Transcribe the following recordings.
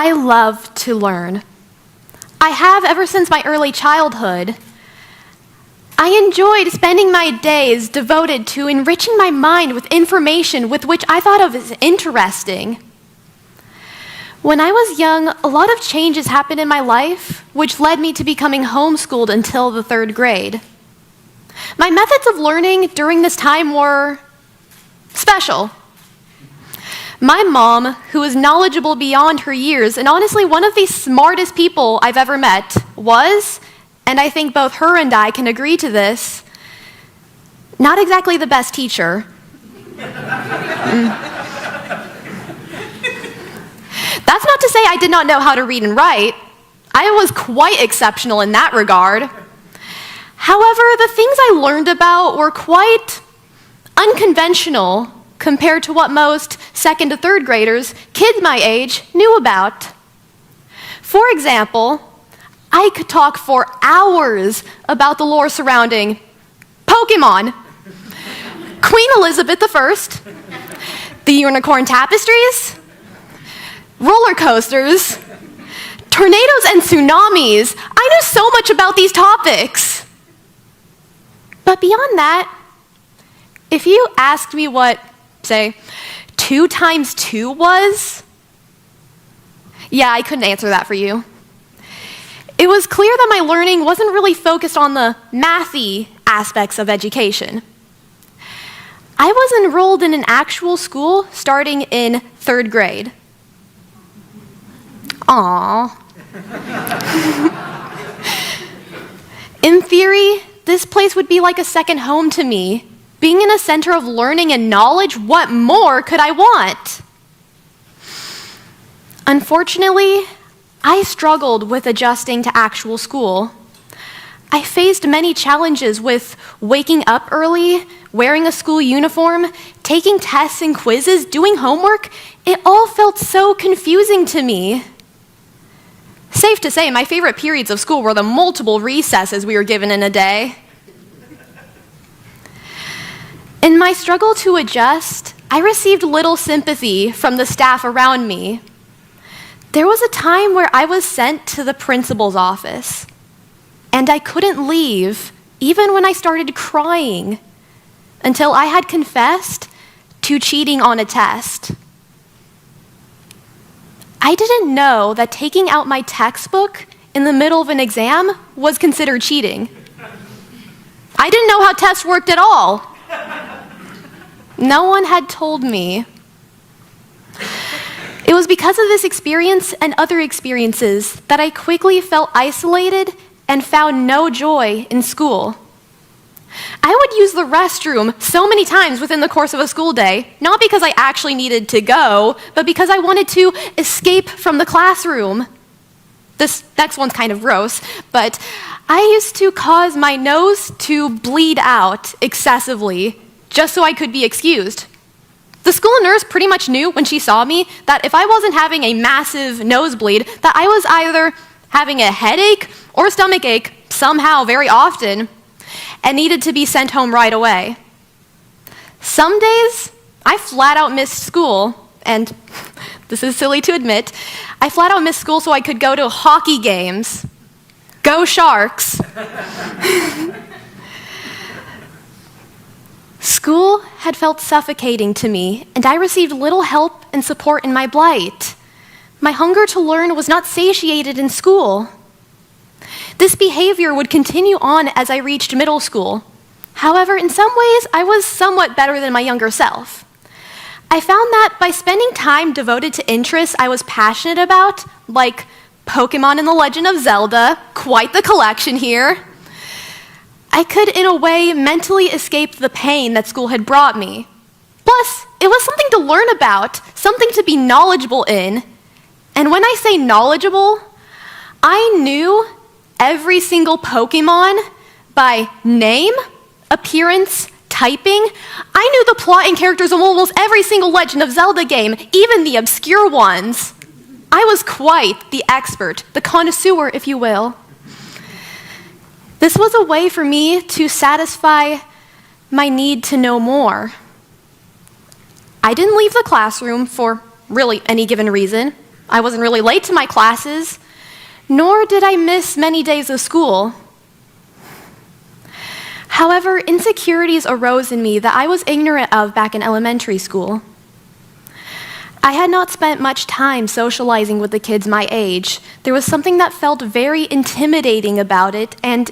I love to learn. I have ever since my early childhood. I enjoyed spending my days devoted to enriching my mind with information with which I thought of as interesting. When I was young, a lot of changes happened in my life, which led me to becoming homeschooled until the 3rd grade. My methods of learning during this time were special. My mom, who is knowledgeable beyond her years, and honestly one of the smartest people I've ever met, was, and I think both her and I can agree to this, not exactly the best teacher. That's not to say I did not know how to read and write. I was quite exceptional in that regard. However, the things I learned about were quite unconventional compared to what most 2nd to 3rd graders, kids my age, knew about. For example, I could talk for hours about the lore surrounding Pokemon, Queen Elizabeth I, the unicorn tapestries, roller coasters, tornadoes and tsunamis. I knew so much about these topics. But beyond that, if you asked me what, say, 2 times 2 was, yeah, I couldn't answer that for you. It was clear that my learning wasn't really focused on the mathy aspects of education. I was enrolled in an actual school starting in 3rd grade. Aww. In theory, this place would be like a second home to me. Being in a center of learning and knowledge, what more could I want? Unfortunately, I struggled with adjusting to actual school. I faced many challenges with waking up early, wearing a school uniform, taking tests and quizzes, doing homework. It all felt so confusing to me. Safe to say, my favorite periods of school were the multiple recesses we were given in a day. In my struggle to adjust, I received little sympathy from the staff around me. There was a time where I was sent to the principal's office, and I couldn't leave, even when I started crying, until I had confessed to cheating on a test. I didn't know that taking out my textbook in the middle of an exam was considered cheating. I didn't know how tests worked at all. No one had told me. It was because of this experience and other experiences that I quickly felt isolated and found no joy in school. I would use the restroom so many times within the course of a school day, not because I actually needed to go, but because I wanted to escape from the classroom. This next one's kind of gross, but I used to cause my nose to bleed out excessively just so I could be excused. The school nurse pretty much knew when she saw me that if I wasn't having a massive nosebleed, that I was either having a headache or a stomach ache somehow very often and needed to be sent home right away. Some days, I flat out missed school, and this is silly to admit, I flat out missed school so I could go to hockey games. Go Sharks! School had felt suffocating to me, and I received little help and support in my blight. My hunger to learn was not satiated in school. This behavior would continue on as I reached middle school. However, in some ways, I was somewhat better than my younger self. I found that by spending time devoted to interests I was passionate about, like Pokemon and the Legend of Zelda, quite the collection here, I could, in a way, mentally escape the pain that school had brought me. Plus, it was something to learn about, something to be knowledgeable in. And when I say knowledgeable, I knew every single Pokemon by name, appearance, typing. I knew the plot and characters of almost every single Legend of Zelda game, even the obscure ones. I was quite the expert, the connoisseur, if you will. This was a way for me to satisfy my need to know more. I didn't leave the classroom for really any given reason. I wasn't really late to my classes, nor did I miss many days of school. However, insecurities arose in me that I was ignorant of back in elementary school. I had not spent much time socializing with the kids my age. There was something that felt very intimidating about it, and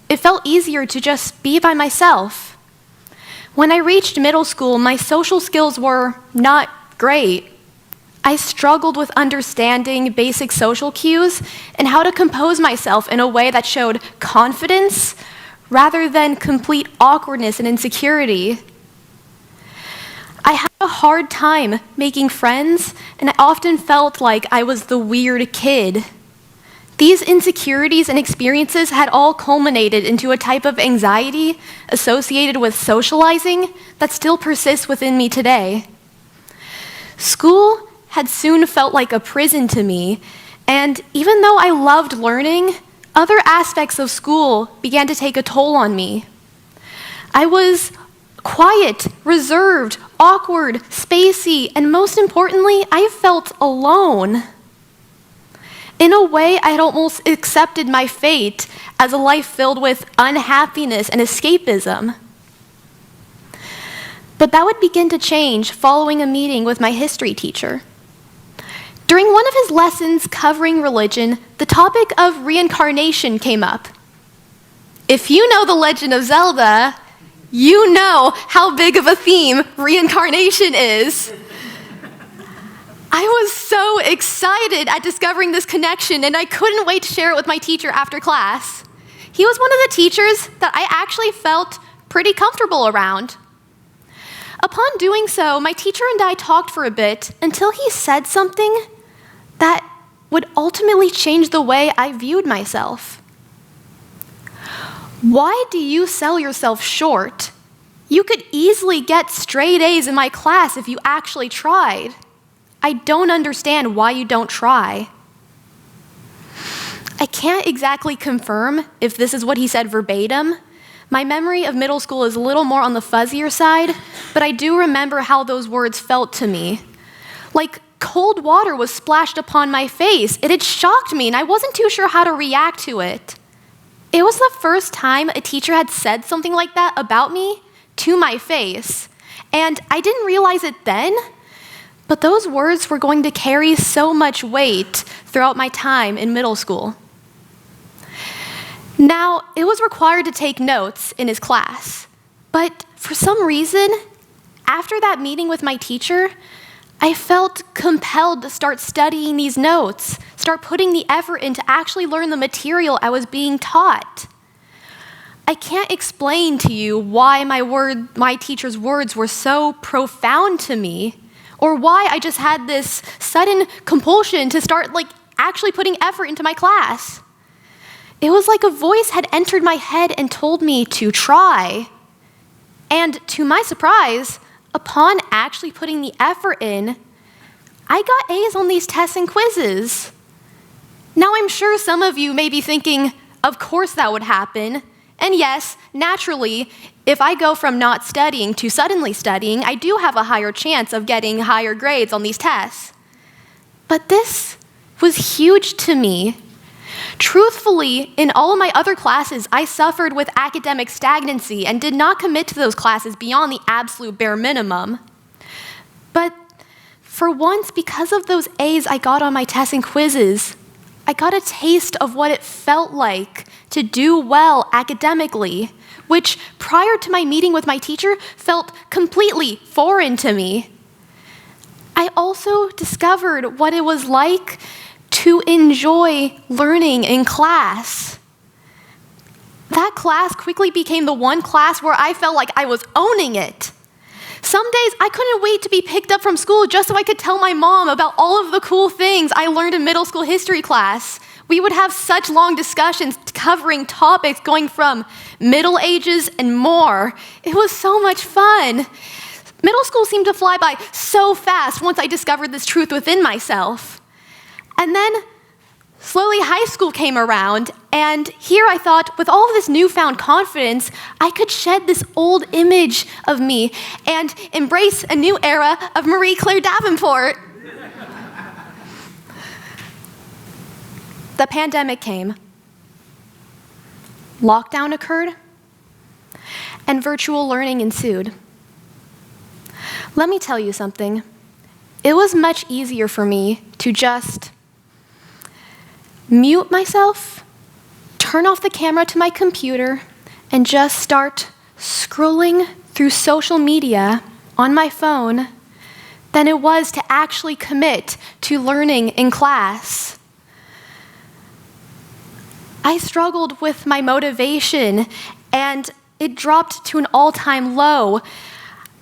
it felt easier to just be by myself. When I reached middle school, my social skills were not great. I struggled with understanding basic social cues and how to compose myself in a way that showed confidence rather than complete awkwardness and insecurity. I had a hard time making friends, and I often felt like I was the weird kid. These insecurities and experiences had all culminated into a type of anxiety associated with socializing that still persists within me today. School had soon felt like a prison to me, and even though I loved learning, other aspects of school began to take a toll on me. I was quiet, reserved, awkward, spacey, and most importantly, I felt alone. In a way, I had almost accepted my fate as a life filled with unhappiness and escapism. But that would begin to change following a meeting with my history teacher. During one of his lessons covering religion, the topic of reincarnation came up. If you know The Legend of Zelda, you know how big of a theme reincarnation is. I was so excited at discovering this connection, and I couldn't wait to share it with my teacher after class. He was one of the teachers that I actually felt pretty comfortable around. Upon doing so, my teacher and I talked for a bit until he said something that would ultimately change the way I viewed myself. Why do you sell yourself short? You could easily get straight A's in my class if you actually tried. I don't understand why you don't try. I can't exactly confirm if this is what he said verbatim. My memory of middle school is a little more on the fuzzier side, but I do remember how those words felt to me. Like cold water was splashed upon my face. It had shocked me, and I wasn't too sure how to react to it. It was the first time a teacher had said something like that about me to my face, and I didn't realize it then, but those words were going to carry so much weight throughout my time in middle school. Now, it was required to take notes in his class, but for some reason, after that meeting with my teacher, I felt compelled to start studying these notes, start putting the effort in to actually learn the material I was being taught. I can't explain to you why my teacher's words were so profound to me, or why I just had this sudden compulsion to start actually putting effort into my class. It was like a voice had entered my head and told me to try. And to my surprise, upon actually putting the effort in, I got A's on these tests and quizzes. Now I'm sure some of you may be thinking, of course that would happen. And yes, naturally, if I go from not studying to suddenly studying, I do have a higher chance of getting higher grades on these tests. But this was huge to me. Truthfully, in all of my other classes, I suffered with academic stagnancy and did not commit to those classes beyond the absolute bare minimum. But for once, because of those A's I got on my tests and quizzes, I got a taste of what it felt like to do well academically, which prior to my meeting with my teacher felt completely foreign to me. I also discovered what it was like to enjoy learning in class. That class quickly became the one class where I felt like I was owning it. Some days I couldn't wait to be picked up from school just so I could tell my mom about all of the cool things I learned in middle school history class. We would have such long discussions covering topics going from Middle Ages and more. It was so much fun. Middle school seemed to fly by so fast once I discovered this truth within myself. And then slowly high school came around, and here I thought, with all of this newfound confidence, I could shed this old image of me and embrace a new era of Marie Claire Davenport. the pandemic came. Lockdown occurred, and virtual learning ensued. Let me tell you something. It was much easier for me to just mute myself, turn off the camera to my computer, and just start scrolling through social media on my phone than it was to actually commit to learning in class. I struggled with my motivation, and it dropped to an all-time low.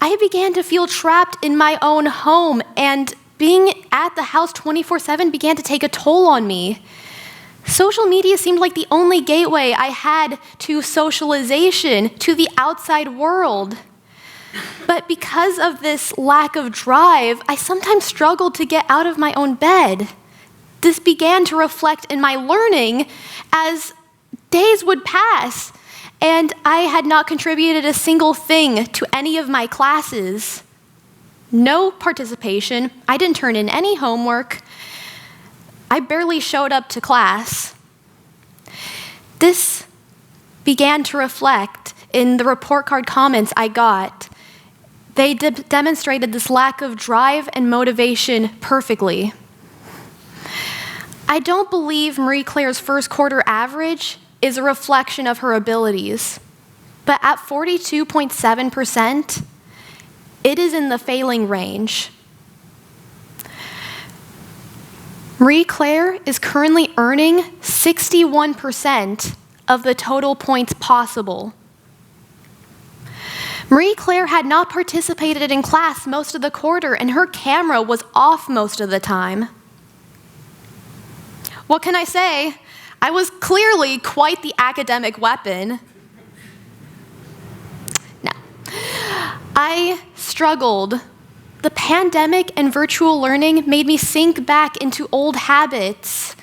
I began to feel trapped in my own home, and being at the house 24/7 began to take a toll on me. Social media seemed like the only gateway I had to socialization, to the outside world. But because of this lack of drive, I sometimes struggled to get out of my own bed. This began to reflect in my learning as days would pass, and I had not contributed a single thing to any of my classes. No participation. I didn't turn in any homework. I barely showed up to class. This began to reflect in the report card comments I got. They demonstrated this lack of drive and motivation perfectly. I don't believe Marie Claire's first quarter average is a reflection of her abilities, but at 42.7%, it is in the failing range. Marie Claire is currently earning 61% of the total points possible. Marie Claire had not participated in class most of the quarter, and her camera was off most of the time. What can I say? I was clearly quite the academic weapon. No. I struggled. The pandemic and virtual learning made me sink back into old habits.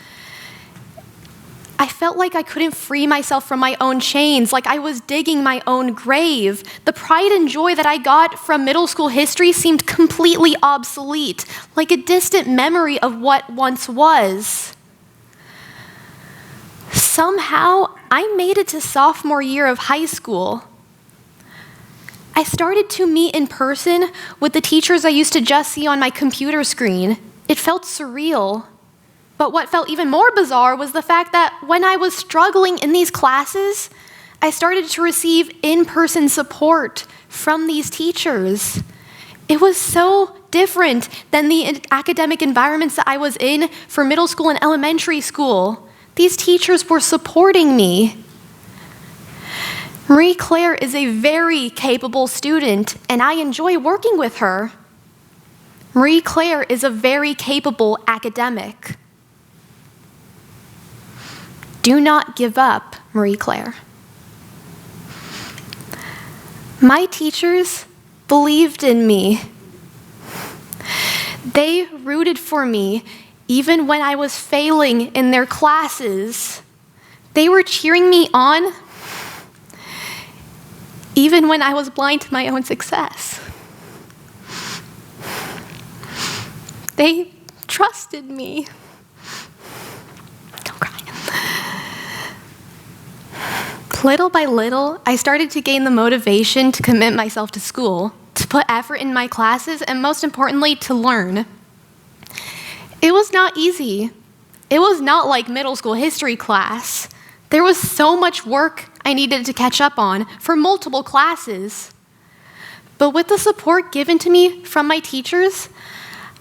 I felt like I couldn't free myself from my own chains, like I was digging my own grave. The pride and joy that I got from middle school history seemed completely obsolete, like a distant memory of what once was. Somehow, I made it to sophomore year of high school. I started to meet in person with the teachers I used to just see on my computer screen. It felt surreal. But what felt even more bizarre was the fact that when I was struggling in these classes, I started to receive in-person support from these teachers. It was so different than the academic environments that I was in for middle school and elementary school. These teachers were supporting me. Marie Claire is a very capable student, and I enjoy working with her. Marie Claire is a very capable academic. Do not give up, Marie Claire. My teachers believed in me. They rooted for me even when I was failing in their classes. They were cheering me on even when I was blind to my own success. They trusted me. Don't cry. Little by little, I started to gain the motivation to commit myself to school, to put effort in my classes, and most importantly, to learn. It was not easy. It was not like middle school history class. There was so much work I needed to catch up on for multiple classes. But with the support given to me from my teachers,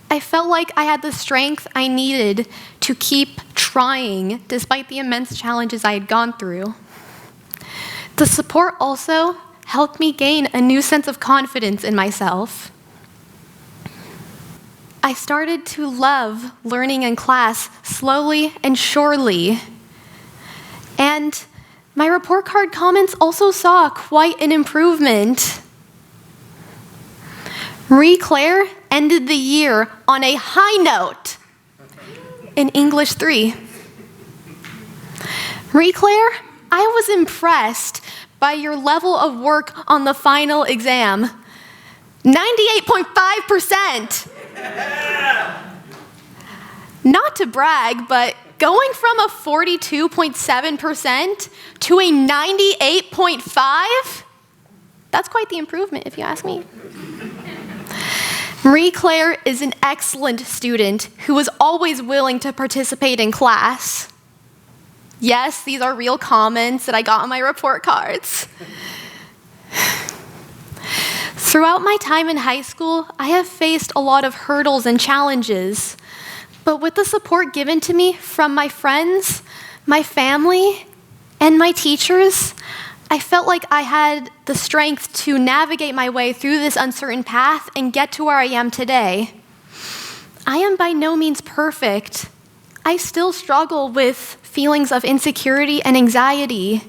I felt like I had the strength I needed to keep trying despite the immense challenges I had gone through. The support also helped me gain a new sense of confidence in myself. I started to love learning in class slowly and surely. And my report card comments also saw quite an improvement. Marie Claire ended the year on a high note in English 3. Marie Claire, I was impressed by your level of work on the final exam. 98.5%. Not to brag, but going from a 42.7% to a 98.5%, that's quite the improvement, if you ask me. Marie Claire is an excellent student who was always willing to participate in class. Yes, these are real comments that I got on my report cards. Throughout my time in high school, I have faced a lot of hurdles and challenges, but with the support given to me from my friends, my family, and my teachers, I felt like I had the strength to navigate my way through this uncertain path and get to where I am today. I am by no means perfect. I still struggle with feelings of insecurity and anxiety,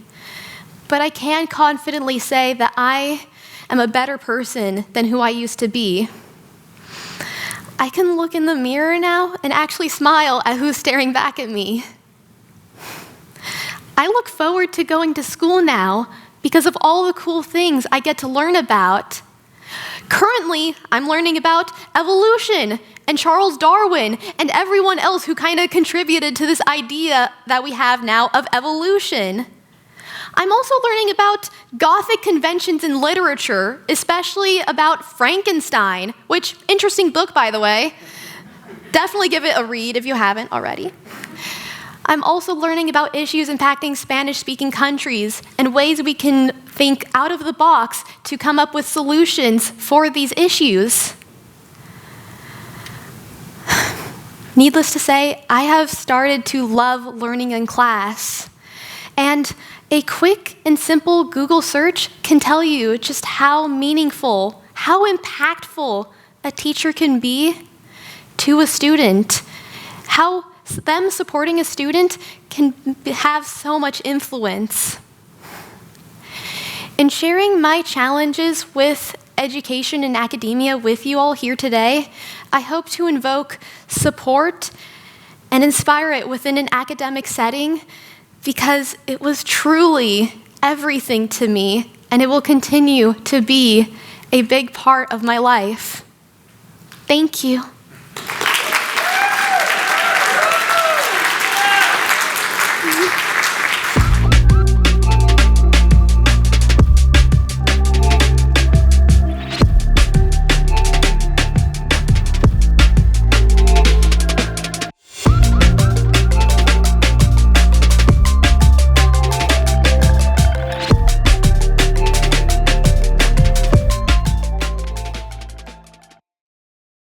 but I can confidently say that I am a better person than who I used to be. I can look in the mirror now and actually smile at who's staring back at me. I look forward to going to school now because of all the cool things I get to learn about. Currently, I'm learning about evolution and Charles Darwin and everyone else who kind of contributed to this idea that we have now of evolution. I'm also learning about Gothic conventions in literature, especially about Frankenstein, which, interesting book, by the way. Definitely give it a read if you haven't already. I'm also learning about issues impacting Spanish-speaking countries and ways we can think out of the box to come up with solutions for these issues. Needless to say, I have started to love learning in class. And a quick and simple Google search can tell you just how meaningful, how impactful a teacher can be to a student, how them supporting a student can have so much influence. In sharing my challenges with education and academia with you all here today, I hope to invoke support and inspire it within an academic setting because it was truly everything to me and it will continue to be a big part of my life. Thank you.